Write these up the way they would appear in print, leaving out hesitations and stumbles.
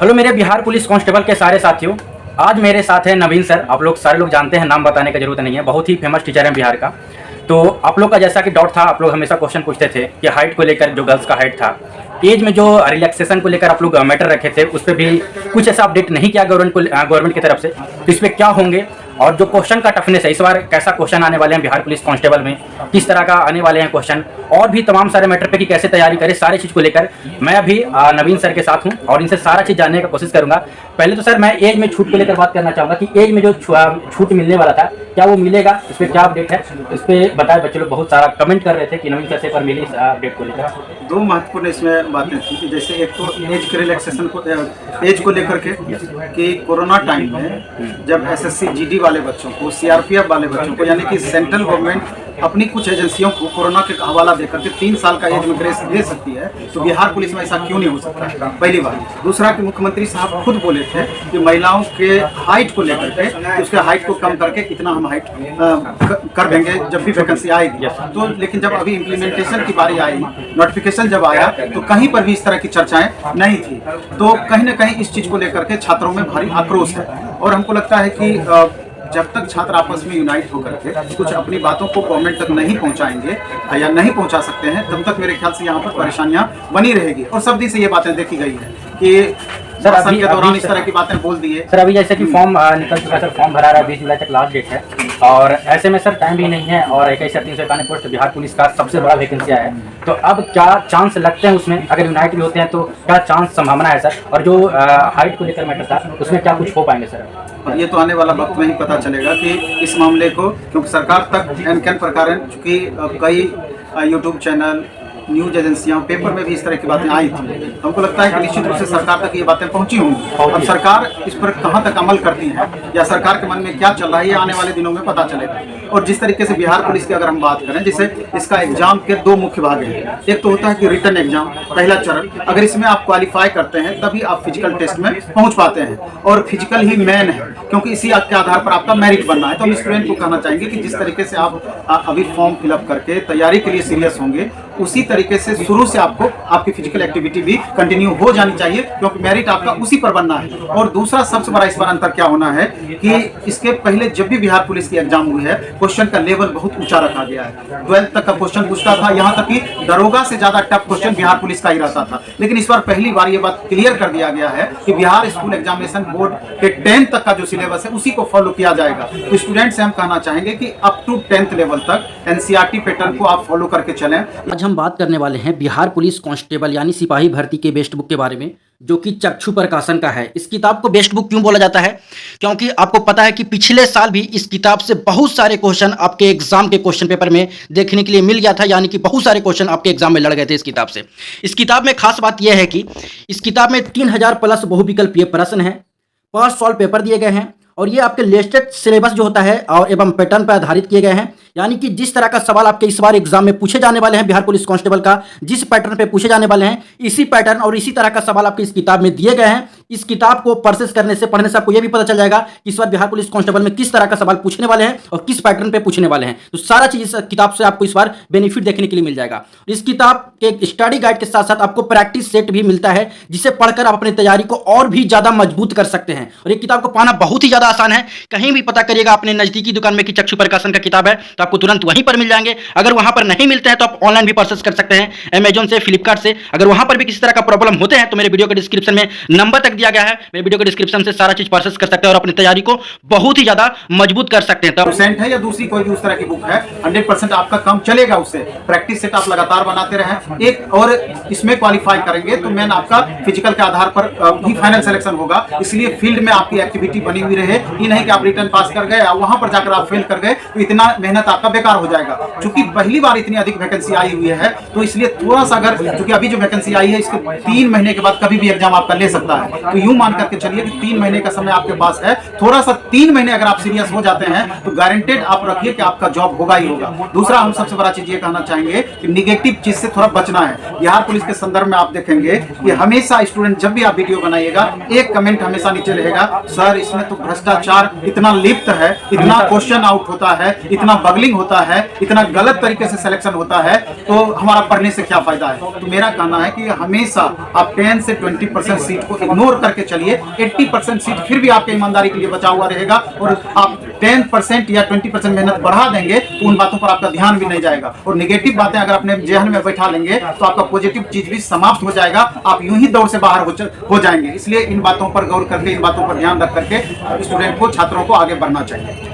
Hello मेरे Bihar police constable के सारे साथियों, आज मेरे साथ हैं नवीन सर। आप लोग सारे लोग जानते हैं, नाम बताने की जरूरत नहीं है, बहुत ही फेमस टीचर हैं बिहार का। तो आप लोग का जैसा कि डाउट था, आप लोग हमेशा क्वेश्चन पूछते थे कि हाइट को लेकर, जो गर्ल्स का हाइट था, एज में जो रिलैक्सेशन को लेकर आप लोग मैटर रखे थे, उस पर भी कुछ ऐसा अपडेट नहीं किया गवर्नमेंट की तरफ से। तो इस पर क्या होंगे और जो क्वेश्चन का टफनेस है, इस बार कैसा क्वेश्चन आने वाले हैं बिहार पुलिस कांस्टेबल में, किस तरह का आने वाले हैं क्वेश्चन, और भी तमाम सारे मैटर पे कि कैसे तैयारी करें, सारे चीज़ को लेकर मैं अभी नवीन सर के साथ हूं और इनसे सारा चीज़ जानने की कोशिश करूंगा। पहले तो सर मैं एज में छूट को लेकर बात करना चाहूँगा कि एज में जो छूट मिलने वाला था, क्या वो मिलेगा, इस पर क्या अपडेट है, इस पर बताए। बच्चे लोग बहुत सारा कमेंट कर रहे थे कि नवीन सर से पर मिली इस अपडेट को लेकर। दो महत्वपूर्ण इसमें बातें थी कि जैसे एक तो एज के रिलैक्सेशन को, एज को लेकर के कि कोरोना टाइम में जब एसएससी जीडी वाले बच्चों को, सीआरपीएफ वाले बच्चों को, यानी कि सेंट्रल गवर्नमेंट अपनी कुछ एजेंसियों को कोरोना के हवाला देकर के 3 साल का एज में ग्रेस दे सकती है, तो बिहार पुलिस में ऐसा क्यों नहीं हो सकता? पहली बात। दूसरा कि मुख्यमंत्री साहब खुद बोले थे कि महिलाओं के हाइट को लेकर के, उसके हाइट को कम करके इतना हम हाइट कर देंगे जब भी वैकेंसी आएगी। तो लेकिन जब अभी इम्प्लीमेंटेशन की बारी आई, नोटिफिकेशन जब आया, तो कहीं पर भी इस तरह की चर्चाएं नहीं थी। तो कहीं ना कहीं इस चीज को लेकर के छात्रों में भारी आक्रोश है और हमको लगता है कि जब तक छात्र आपस में यूनाइट होकर के कुछ अपनी बातों को गवर्नमेंट तक नहीं पहुंचाएंगे या नहीं पहुंचा सकते हैं, तब तक मेरे ख्याल से यहाँ पर परेशानियां बनी रहेगी। और सब दिन से ये बातें देखी गई है कि सर अभी के दौरान इस तरह की बातें बोल दी है। सर अभी जैसे कि फॉर्म निकल चुका है, सर फॉर्म भरा रहा है, 20 जुलाई तक लास्ट डेट है और ऐसे में सर टाइम भी नहीं है और 21,391 पोस्ट बिहार पुलिस का सबसे बड़ा वैकेंसी आया है। तो अब क्या चांस लगते हैं उसमें, अगर यूनाइट भी होते हैं तो क्या चांस संभावना है सर? और जो हाइट को लेकर मैटर था, उसमें क्या कुछ हो पाएंगे सर? और ये तो आने वाला वक्त में ही पता चलेगा कि इस मामले को, क्योंकि सरकार तक एन प्रकार चूँकि कई यूट्यूब चैनल, न्यूज एजेंसियां, पेपर में भी इस तरह की बातें आई थी। हमको लगता है कि निश्चित रूप से सरकार तक ये बातें पहुंची होंगी। अब सरकार इस पर कहां तक अमल करती है या सरकार के मन में क्या चल रहा है, ये आने वाले दिनों में पता चलेगा। और जिस तरीके से बिहार पुलिस की अगर हम बात करें, जैसे इसका एग्जाम के 2 मुख्य भाग हैं। एक तो होता है कि रिटन एग्जाम, पहला चरण, अगर इसमें आप क्वालिफाई करते हैं तभी आप फिजिकल टेस्ट में पहुंच पाते हैं और फिजिकल ही मेन है, क्योंकि इसी के आधार पर आपका मेरिट बनना है। तो हम स्टूडेंट को कहना चाहेंगे कि जिस तरीके से आप अभी फॉर्म फिलअप करके तैयारी के लिए सीरियस होंगे, उसी तरीके से शुरू से आपको आपकी फिजिकल एक्टिविटी भी कंटिन्यू हो जानी चाहिए, क्योंकि मेरिट आपका उसी पर बनना है। और दूसरा सबसे बड़ा इस बार अंतर क्या होना है कि इसके पहले जब भी बिहार पुलिस की एग्जाम हुई है, क्वेश्चन का लेवल बहुत ऊंचा रखा गया है। 12th तक का क्वेश्चन पूछता था, यहाँ तक कि दरोगा से ज्यादा टफ क्वेश्चन बिहार पुलिस का ही रहता था। लेकिन इस बार पहली बार ये बात क्लियर कर दिया गया है कि बिहार स्कूल एग्जामिनेशन बोर्ड के 10th तक का जो सिलेबस है उसी को फॉलो किया जाएगा। तो स्टूडेंट से हम कहना चाहेंगे कि अप टू 10th लेवल तक एनसीईआरटी पैटर्न को आप फॉलो करके चलें। आज हम बात करने वाले हैं बिहार पुलिस कांस्टेबल यानी सिपाही भर्ती के बेस्ट बुक के बारे में, जो कि चक्षु प्रकाशन का है। इस किताब को बेस्ट बुक क्यों बोला जाता है? क्योंकि आपको पता है कि पिछले साल भी इस किताब से बहुत सारे क्वेश्चन आपके एग्जाम के क्वेश्चन पेपर में देखने के लिए मिल गया था, यानी कि बहुत सारे क्वेश्चन आपके एग्जाम में लड़ गए थे इस किताब से। इस किताब में खास बात यह है कि इस किताब में 3000 प्लस बहुविकल्पीय प्रश्न हैं, 5 सॉल्व पेपर दिए गए हैं और ये आपके लेटेस्ट सिलेबस जो होता है और एवं पैटर्न पर आधारित किए गए हैं। यानी कि जिस तरह का सवाल आपके इस बार एग्जाम में पूछे जाने वाले हैं बिहार पुलिस कांस्टेबल का, जिस पैटर्न पे पूछे जाने वाले हैं, इसी पैटर्न और इसी तरह का सवाल आपके इस किताब में दिए गए हैं। इस किताब को परचेस करने से, पढ़ने से आपको यह भी पता चल जाएगा कि इस बार बिहार पुलिस कांस्टेबल में किस तरह का सवाल पूछने वाले हैं और किस पैटर्न पे पूछने वाले हैं। तो सारा चीज इस किताब से आपको इस बार बेनिफिट देखने के लिए मिल जाएगा। इस किताब के स्टडी गाइड के साथ साथ आपको प्रैक्टिस सेट भी मिलता है, जिसे पढ़कर आप अपनी तैयारी को और भी ज्यादा मजबूत कर सकते हैं। और ये किताब को पाना बहुत ही ज्यादा आसान है। कहीं भी पता करिएगा अपने नजदीकी दुकान में कि चक्षु प्रकाशन का किताब है, तो आपको तुरंत वहीं पर मिल जाएंगे। अगर वहां पर नहीं मिलते हैं तो आप ऑनलाइन भी परचेस कर सकते हैं, अमेजॉन से, फ्लिपकार्ट से। अगर वहां पर भी किसी तरह का प्रॉब्लम होते हैं तो मेरे वीडियो के डिस्क्रिप्शन में नंबर तक दिया गया है, मेरे वीडियो के डिस्क्रिप्शन से सारा चीज परचेस कर सकते हैं और अपनी तैयारी को बहुत ही ज्यादा मजबूत कर सकते हैं। परसेंट है या दूसरी कोई भी उस तरह की बुक है, 100% आपका काम चलेगा उससे। प्रैक्टिस सेट आप लगातार बनाते रहें, एक और इसमें क्वालिफाई करेंगे तो मैन आपका फिजिकल के आधार पर ही फाइनल सिलेक्शन होगा। इसलिए फील्ड में आपकी एक्टिविटी बनी हुई रहे। ये नहीं कि आप रिटर्न पास कर गए, वहां पर जाकर आप फेल कर गए तो इतना मेहनत आपका बेकार हो जाएगा। चूंकि पहली बार इतनी अधिक वैकेंसी आई हुई है, तो इसलिए थोड़ा सा, अगर चूंकि अभी जो वैकेंसी आई है इसके 3 महीने के बाद कभी भी एग्जाम आपका ले सकता है, तो यूं मान करके चलिए कि 3 महीने का समय आपके पास है। थोड़ा सा 3 महीने अगर आप सीरियस हो जाते हैं तो गारंटेड आप रखिए कि आपका जॉब होगा ही होगा। दूसरा हम सबसे बड़ा चीज ये कहना चाहेंगे कि निगेटिव चीज से थोड़ा बचना है। बिहार पुलिस के संदर्भ में आप देखेंगे कि हमेशा स्टूडेंट जब भी आप वीडियो बनाइएगा, एक कमेंट हमेशा नीचे रहेगा, सर इसमें तो भ्रष्टाचार इतना लिप्त है, इतना क्वेश्चन आउट होता है, इतना बगलिंग होता है, इतना गलत तरीके से सिलेक्शन होता है, तो हमारा पढ़ने से क्या फायदा है। तो मेरा कहना है कि हमेशा आप 10 से 20% सीट को इग्नोर करके चलिए, 80% सीट फिर भी आपके ईमानदारी के लिए बचा हुआ रहेगा और आप 10% या 20% मेहनत बढ़ा देंगे तो उन बातों पर आपका ध्यान भी नहीं जाएगा और नेगेटिव बातें अगर अपने जहन में बैठा लेंगे तो आपका पॉजिटिव चीज भी समाप्त हो जाएगा, आप यूं ही दौड़ से बाहर हो जाएंगे। इसलिए इन बातों पर गौर करके, इन बातों पर ध्यान रख करके स्टूडेंट को, छात्रों को आगे बढ़ना चाहिए।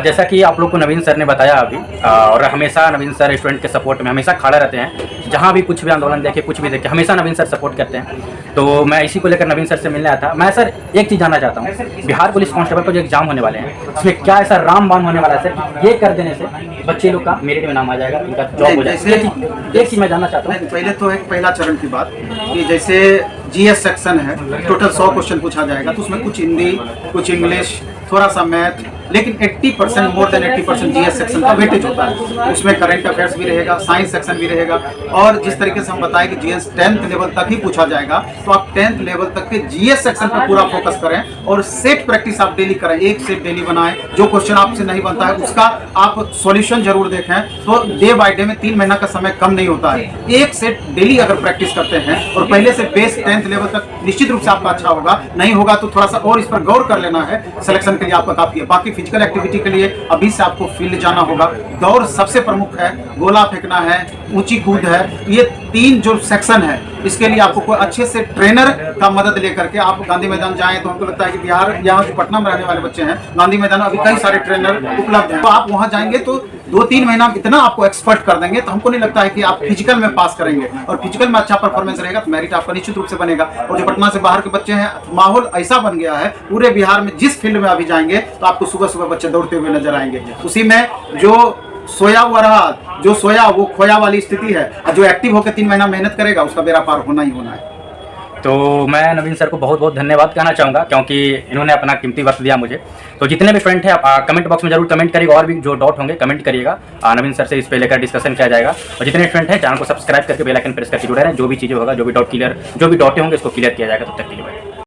जैसा कि आप लोग को नवीन सर ने बताया अभी, और हमेशा नवीन सर स्टूडेंट के सपोर्ट में हमेशा खड़ा रहते हैं, जहाँ भी कुछ भी आंदोलन देखे, कुछ भी देखे, हमेशा नवीन सर सपोर्ट करते हैं। तो मैं इसी को लेकर नवीन सर से मिलने आया था। मैं सर एक चीज़ जानना चाहता हूँ, बिहार पुलिस कांस्टेबल का जो एग्जाम होने वाले हैं उसमें क्या ऐसा रामबाण होने वाला है सर, ये कर देने से बच्चे लोग का मेरिट में नाम आ जाएगा, इनका जॉब हो जाएगा? एक चीज़ मैं जानना चाहता हूँ। पहले तो एक पहला चरण की बात कि जैसे जीएस सेक्शन है, टोटल 100 क्वेश्चन पूछा जाएगा, तो उसमें कुछ हिंदी, कुछ इंग्लिश, थोड़ा सा मैथ, लेकिन 80% मोर देन 80% जीएस सेक्शन का वेटेज होता है। उसमें करंट अफेयर्स भी रहेगा, साइंस सेक्शन भी रहेगा, और जिस तरीके से हम बताएं कि जीएस 10th लेवल तक ही पूछा जाएगा, तो आप 10th लेवल तक के जीएस सेक्शन पर पूरा फोकस करें और सेट प्रैक्टिस आप डेली करें, एक सेट डेली बनाएं। जो क्वेश्चन आपसे नहीं बनता है उसका आप सॉल्यूशन जरूर देखें। तो डे बाय डे में 3 महीना का समय कम नहीं होता है, एक सेट डेली अगर प्रैक्टिस करते हैं और पहले से बेस 10th लेवल तक निश्चित रूप से आपका अच्छा होगा। नहीं होगा तो थोड़ा सा और इस पर गौर कर लेना है, सिलेक्शन के लिए आपका काफी है। बाकी फिजिकल एक्टिविटी के लिए अभी से आपको फील्ड जाना होगा, दौड़ सबसे प्रमुख है, गोला फेंकना है, ऊंची कूद है, ये 3 जो सेक्शन है इसके लिए आपको कोई अच्छे से ट्रेनर का मदद लेकर के आप गांधी मैदान जाएं। तो हमको लगता है कि बिहार, यहाँ जो पटना में रहने वाले बच्चे हैं, गांधी मैदान अभी कई सारे ट्रेनर उपलब्ध हैं, तो आप वहां जाएंगे तो 2-3 महीना इतना आपको एक्सपर्ट कर देंगे, तो हमको नहीं लगता है कि आप फिजिकल में पास करेंगे, और फिजिकल में अच्छा परफॉर्मेंस रहेगा तो मेरिट आपका निश्चित रूप से बनेगा। और जो पटना से बाहर के बच्चे हैं, माहौल ऐसा बन गया है पूरे बिहार में, जिस फील्ड में अभी जाएंगे तो आपको सुबह सुबह बच्चे दौड़ते हुए नजर आएंगे। उसी में जो सोया हुआ रहा, जो सोया वो खोया वाली स्थिति है, और जो एक्टिव होकर 3 महीना मेहनत करेगा उसका बेड़ा पार होना ही होना है। तो मैं नवीन सर को बहुत बहुत धन्यवाद कहना चाहूँगा, क्योंकि इन्होंने अपना कीमती वक्त दिया मुझे। तो जितने भी स्टूडेंट हैं आप कमेंट बॉक्स में जरूर कमेंट करिएगा, और भी जो डाउट होंगे कमेंट करिएगा, नवीन सर से इस पे लेकर डिस्कशन किया जाएगा। और जितने स्टूडेंट हैं चैनल को सब्सक्राइब करके बेल आइकन प्रेस करके जुड़े रहें, जो भी चीज़ें होगा, जो भी डाउट होंगे इसको क्लियर किया जाएगा। तब तक के लिए